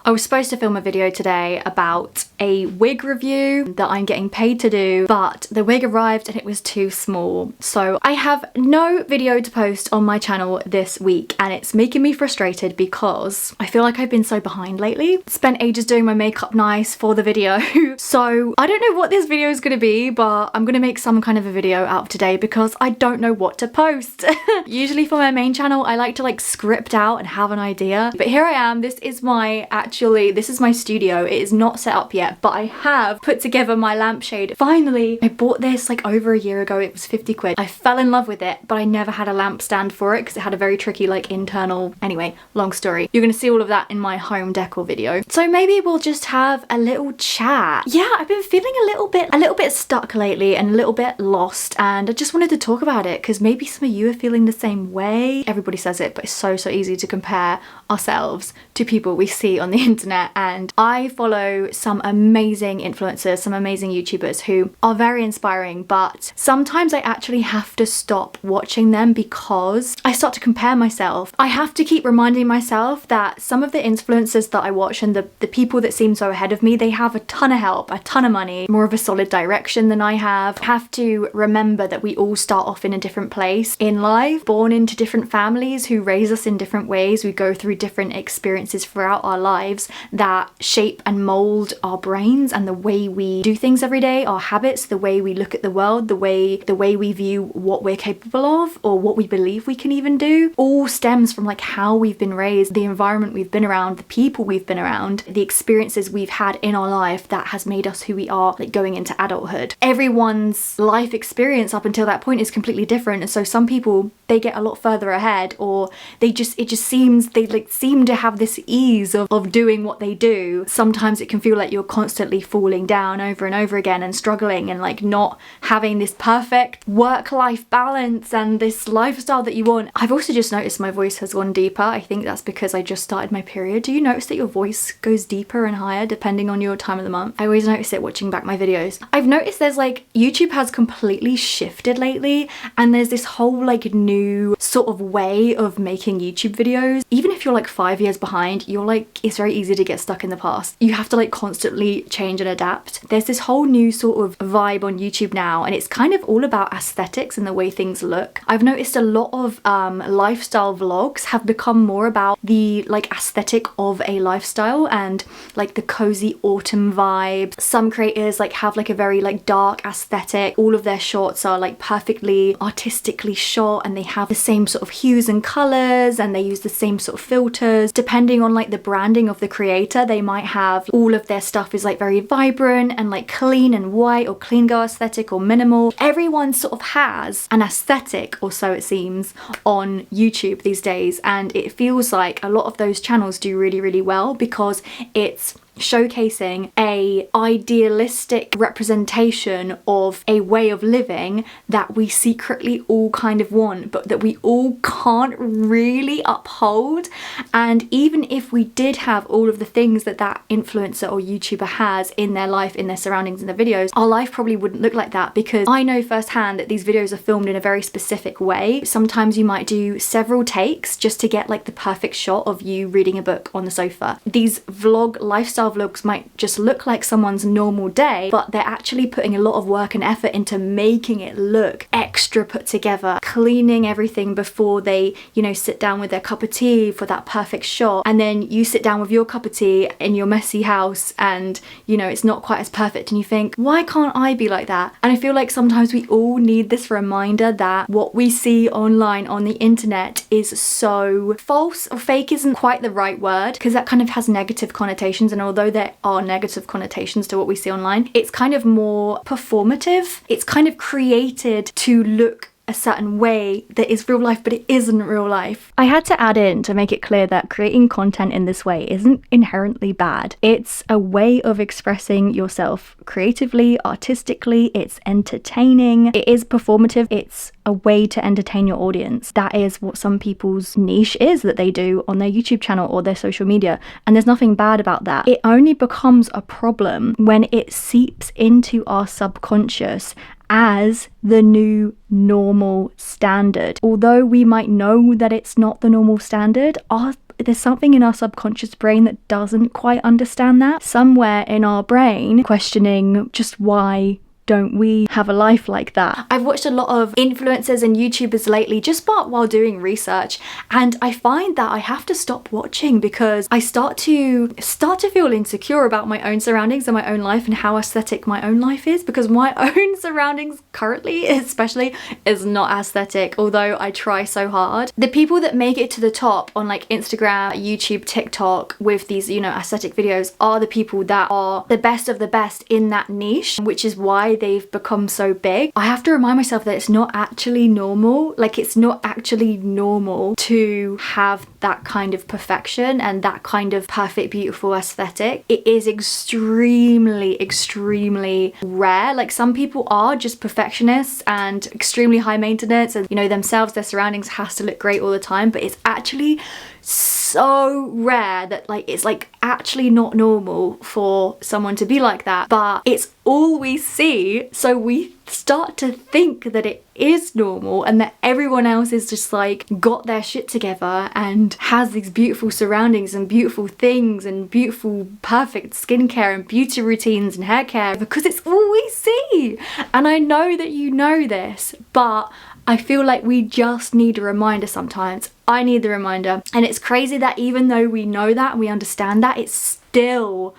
I was supposed to film a video today about a wig review that I'm getting paid to do, but the wig arrived and it was too small. So I have no video to post on my channel this week, and it's making me frustrated because I feel like I've been so behind lately. Spent ages doing my makeup nice for the video. So I don't know what this video is going to be, but I'm going to make some kind of a video out of today because I don't know what to post. Usually for my main channel, I like to like script out and have an idea. But here I am. This is my studio. It is not set up yet, but I have put together my lampshade. Finally, I bought this like over a year ago. It was 50 quid. I fell in love with it, but I never had a lamp stand for it because it had a very tricky like internal. Anyway, long story. You're gonna see all of that in my home decor video. So maybe we'll just have a little chat. Yeah, I've been feeling a little bit stuck lately and a little bit lost, and I just wanted to talk about it because maybe some of you are feeling the same way. Everybody says it, but it's so easy to compare ourselves to people we see on the internet, and I follow some amazing influencers, some amazing YouTubers who are very inspiring, but sometimes I actually have to stop watching them because I start to compare myself. I have to keep reminding myself that some of the influencers that I watch and the people that seem so ahead of me, they have a ton of help, a ton of money, more of a solid direction than I have. I have to remember that we all start off in a different place in life, born into different families who raise us in different ways. We go through different experiences throughout our lives that shape and mold our brains and the way we do things every day, our habits, the way we look at the world, the way we view what we're capable of or what we believe we can even do, all stems from like how we've been raised, the environment we've been around, the people we've been around, the experiences we've had in our life that has made us who we are like going into adulthood. Everyone's life experience up until that point is completely different, and so some people, they get a lot further ahead, or it just seems they like seem to have this ease of doing what they do. Sometimes it can feel like you're constantly falling down over and over again and struggling and like not having this perfect work-life balance and this lifestyle that you want. I've also just noticed my voice has gone deeper. I think that's because I just started my period. Do you notice that your voice goes deeper and higher depending on your time of the month? I always notice it watching back my videos. I've noticed there's like, YouTube has completely shifted lately, and there's this whole like new sort of way of making YouTube videos. Even if you're like 5 years behind, you're like, it's very easy to get stuck in the past. You have to like constantly change and adapt. There's this whole new sort of vibe on YouTube now, and it's kind of all about aesthetics and the way things look. I've noticed a lot of lifestyle vlogs have become more about the like aesthetic of a lifestyle and like the cozy autumn vibe. Some creators like have like a very like dark aesthetic. All of their shots are like perfectly artistically shot, and they have the same sort of hues and colors, and they use the same sort of filters. Depending on like the branding of the creator, they might have all of their stuff is like very vibrant and like clean and white, or clean girl aesthetic, or minimal. Everyone sort of has an aesthetic, or so it seems, on YouTube these days, and it feels like a lot of those channels do really well because it's showcasing a idealistic representation of a way of living that we secretly all kind of want, but that we all can't really uphold. And even if we did have all of the things that that influencer or YouTuber has in their life, in their surroundings, in their videos, our life probably wouldn't look like that, because I know firsthand that these videos are filmed in a very specific way. Sometimes you might do several takes just to get like the perfect shot of you reading a book on the sofa. These lifestyle vlogs might just look like someone's normal day, but they're actually putting a lot of work and effort into making it look extra put together, cleaning everything before they, you know, sit down with their cup of tea for that perfect shot. And then you sit down with your cup of tea in your messy house and, you know, it's not quite as perfect, and you think, why can't I be like that? And I feel like sometimes we all need this reminder that what we see online on the internet is so false, or fake isn't quite the right word, because that kind of has negative connotations, and although there are negative connotations to what we see online, it's kind of more performative. It's kind of created to look a certain way that is real life, but it isn't real life. I had to add in to make it clear that creating content in this way isn't inherently bad. It's a way of expressing yourself creatively, artistically. It's entertaining. It is performative. It's a way to entertain your audience. That is what some people's niche is that they do on their YouTube channel or their social media, and there's nothing bad about that. It only becomes a problem when it seeps into our subconscious as the new normal standard. Although we might know that it's not the normal standard, our there's something in our subconscious brain that doesn't quite understand that. Somewhere in our brain questioning just why don't we have a life like that? I've watched a lot of influencers and YouTubers lately just while doing research, and I find that I have to stop watching because I start to feel insecure about my own surroundings and my own life and how aesthetic my own life is, because my own surroundings currently especially is not aesthetic, although I try so hard. The people that make it to the top on like Instagram, YouTube, TikTok with these, you know, aesthetic videos are the people that are the best of the best in that niche, which is why they've become so big. I have to remind myself that it's not actually normal. Like, it's not actually normal to have that kind of perfection and that kind of perfect, beautiful aesthetic. It is extremely, extremely rare. Like, some people are just perfectionists and extremely high maintenance, and you know, themselves, their surroundings has to look great all the time, but it's actually so rare that like it's like actually not normal for someone to be like that, but it's all we see, so we start to think that it is normal and that everyone else is just like got their shit together and has these beautiful surroundings and beautiful things and beautiful perfect skincare and beauty routines and hair care, because it's all we see. And I know that you know this, but I feel like we just need a reminder sometimes. I need the reminder. And it's crazy that even though we know that and we understand that, it still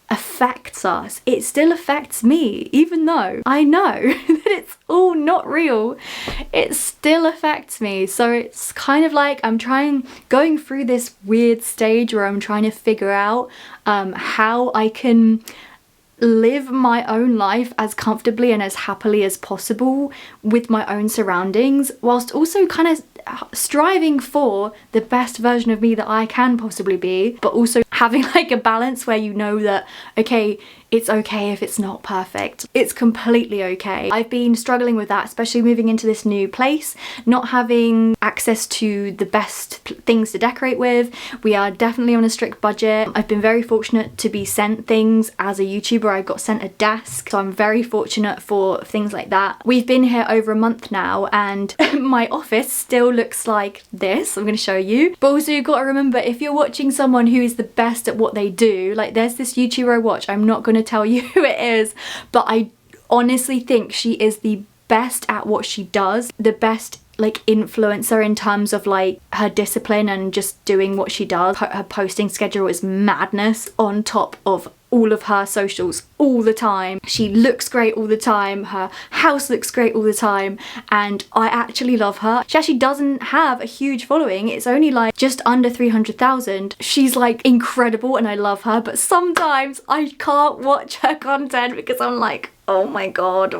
affects us. It still affects me, even though I know that it's all not real. It still affects me. So it's kind of like I'm going through this weird stage where I'm trying to figure out how I can live my own life as comfortably and as happily as possible with my own surroundings, whilst also kind of striving for the best version of me that I can possibly be, but also having like a balance where you know that, okay, it's okay if it's not perfect. It's completely okay. I've been struggling with that, especially moving into this new place, not having access to the best things to decorate with. We are definitely on a strict budget. I've been very fortunate to be sent things as a YouTuber. I got sent a desk, so I'm very fortunate for things like that. We've been here over a month now, and my office still looks like this. I'm going to show you. But also you've got to remember, if you're watching someone who is the best at what they do, like there's this YouTuber I watch, I'm not going to tell you who it is, but I honestly think she is the best at what she does, the best like influencer in terms of like her discipline and just doing what she does. Her posting schedule is madness on top of all of her socials all the time. She looks great all the time, her house looks great all the time, and I actually love her. She actually doesn't have a huge following, it's only like just under 300,000. She's like incredible and I love her, but sometimes I can't watch her content because I'm like, oh my god,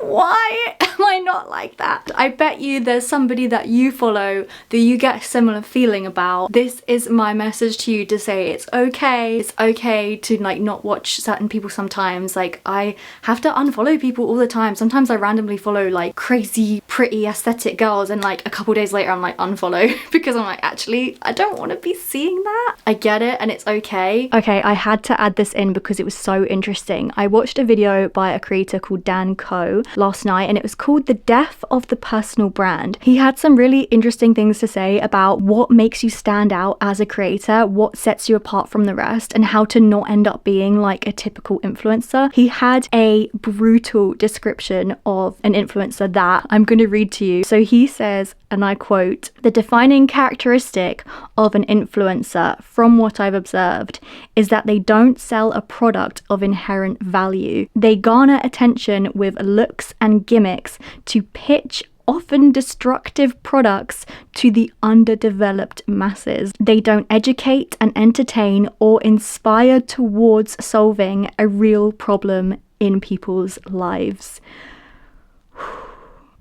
why am I not like that? I bet you there's somebody that you follow that you get a similar feeling about. This is my message to you to say it's okay to like not watch certain people sometimes. Like, I have to unfollow people all the time. Sometimes I randomly follow like crazy pretty aesthetic girls and like a couple days later I'm like unfollow because I'm like, actually I don't want to be seeing that. I get it and it's okay. Okay, I had to add this in because it was so interesting. I watched a video by a creator called Koe last night, and it was called The Death of the Personal Brand. He had some really interesting things to say about what makes you stand out as a creator, what sets you apart from the rest, and how to not end up being like a typical influencer. He had a brutal description of an influencer that I'm going to read to you. So he says, and I quote, "The defining characteristic of an influencer, from what I've observed, is that they don't sell a product of inherent value. They garner attention with looks and gimmicks to pitch often destructive products to the underdeveloped masses. They don't educate and entertain or inspire towards solving a real problem in people's lives."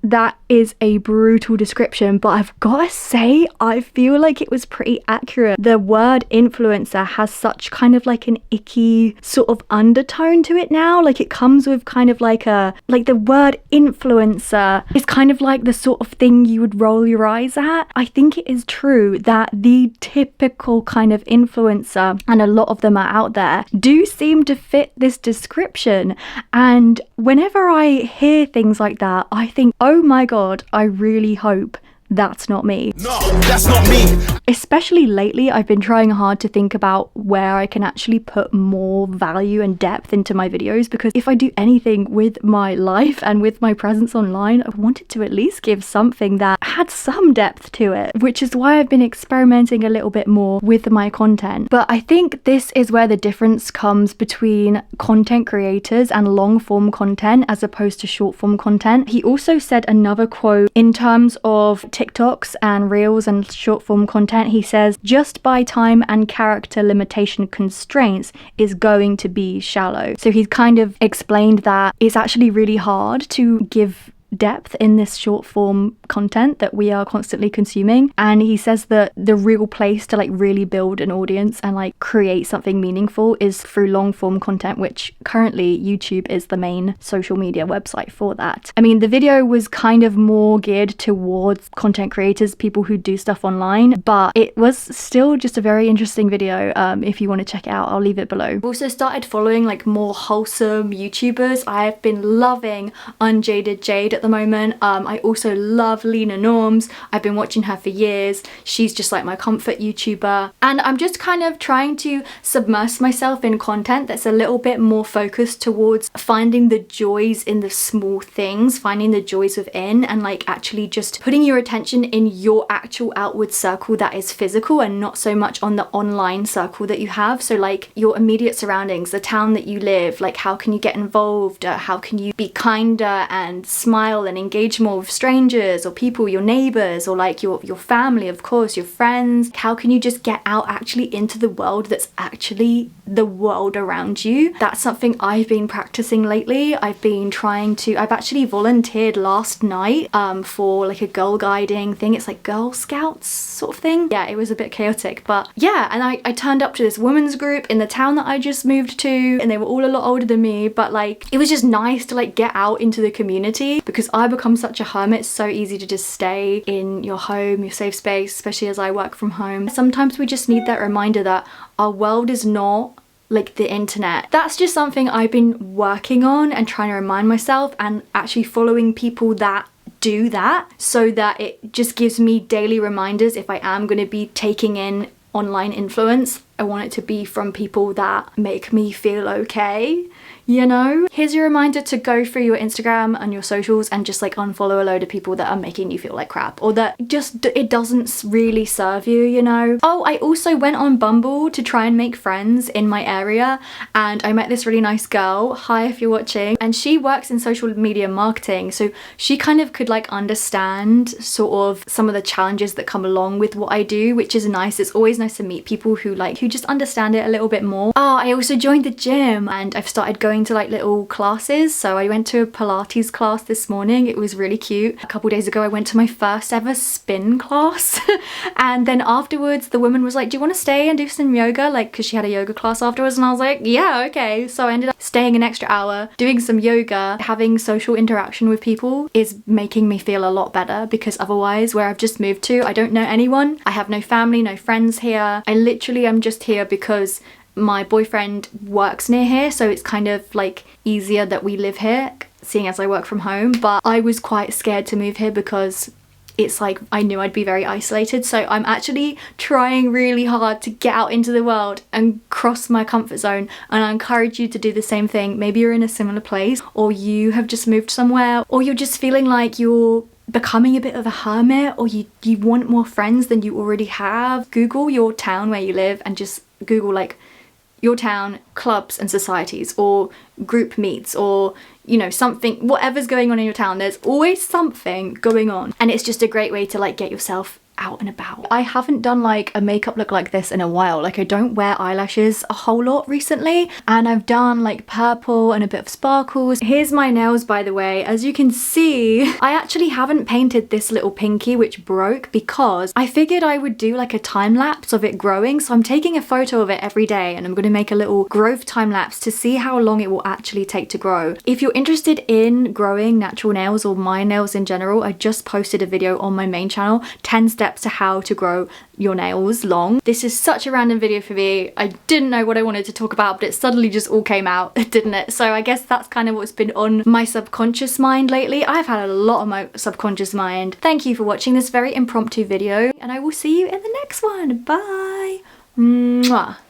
That is a brutal description, but I've got to say, I feel like it was pretty accurate. The word influencer has such kind of like an icky sort of undertone to it now. Like, it comes with kind of like the word influencer is kind of like the sort of thing you would roll your eyes at. I think it is true that the typical kind of influencer, and a lot of them are out there, do seem to fit this description. And whenever I hear things like that, I think, oh my god, I really hope that's not me. No, that's not me. Especially lately, I've been trying hard to think about where I can actually put more value and depth into my videos, because if I do anything with my life and with my presence online, I wanted to at least give something that had some depth to it, which is why I've been experimenting a little bit more with my content. But I think this is where the difference comes between content creators and long form content as opposed to short form content. He also said another quote in terms of TikToks and Reels and short form content. He says, just by time and character limitation constraints is going to be shallow. So he's kind of explained that it's actually really hard to give depth in this short form content that we are constantly consuming, and he says that the real place to like really build an audience and like create something meaningful is through long form content, which currently YouTube is the main social media website for that. I mean, the video was kind of more geared towards content creators, people who do stuff online, but it was still just a very interesting video. If you want to check it out, I'll leave it below. I've also started following like more wholesome YouTubers. I've been loving Unjaded Jade at the moment. I also love Lena Norms. I've been watching her for years. She's just like my comfort YouTuber, and I'm just kind of trying to submerge myself in content that's a little bit more focused towards finding the joys in the small things, finding the joys within, and like actually just putting your attention in your actual outward circle that is physical and not so much on the online circle that you have. So like your immediate surroundings, the town that you live, like how can you get involved, how can you be kinder and smile and engage more with strangers or people, your neighbors, or like your family, of course, your friends. How can you just get out actually into the world that's actually the world around you? That's something I've been practicing lately. I've actually volunteered last night for like a girl guiding thing. It's like Girl Scouts sort of thing. Yeah, it was a bit chaotic, but yeah, and I turned up to this women's group in the town that I just moved to, and they were all a lot older than me, but like it was just nice to like get out into the community, because I become such a hermit. It's so easy to just stay in your home, your safe space, especially as I work from home. Sometimes we just need that reminder that our world is not like the internet. That's just something I've been working on and trying to remind myself, and actually following people that do that, so that it just gives me daily reminders. If I am going to be taking in online influence, I want it to be from people that make me feel okay, you know? Here's your reminder to go through your Instagram and your socials and just like unfollow a load of people that are making you feel like crap, or that just it doesn't really serve you, you know? Oh, I also went on Bumble to try and make friends in my area, and I met this really nice girl, hi if you're watching, and she works in social media marketing, so she kind of could like understand sort of some of the challenges that come along with what I do, which is nice. It's always nice to meet people who just understand it a little bit more. Oh, I also joined the gym, and I've started going to like little classes. So I went to a Pilates class this morning. It was really cute. A couple days ago I went to my first ever spin class and then afterwards the woman was like, do you want to stay and do some yoga, like because she had a yoga class afterwards, and I was like, yeah, okay. So I ended up staying an extra hour doing some yoga. Having social interaction with people is making me feel a lot better, because otherwise where I've just moved to, I don't know anyone. I have no family, no friends here. I literally am just here because my boyfriend works near here, so it's kind of like easier that we live here, seeing as I work from home. But I was quite scared to move here because it's like I knew I'd be very isolated. So I'm actually trying really hard to get out into the world and cross my comfort zone, and I encourage you to do the same thing. Maybe you're in a similar place, or you have just moved somewhere, or you're just feeling like you're becoming a bit of a hermit, or you want more friends than you already have. Google your town where you live and just Google like your town clubs and societies, or group meets, or you know, something, whatever's going on in your town. There's always something going on, and it's just a great way to like get yourself out and about. I haven't done like a makeup look like this in a while. Like I don't wear eyelashes a whole lot recently, and I've done like purple and a bit of sparkles. Here's my nails, by the way. As you can see, I actually haven't painted this little pinky, which broke, because I figured I would do like a time lapse of it growing. So I'm taking a photo of it every day, and I'm going to make a little growth time lapse to see how long it will actually take to grow. If you're interested in growing natural nails, or my nails in general, I just posted a video on my main channel, 10 steps steps to how to grow your nails long. This is such a random video for me. I didn't know what I wanted to talk about, but it suddenly just all came out, didn't it? So I guess that's kind of what's been on my subconscious mind lately. I've had a lot on my subconscious mind. Thank you for watching this very impromptu video, and I will see you in the next one. Bye! Mwah.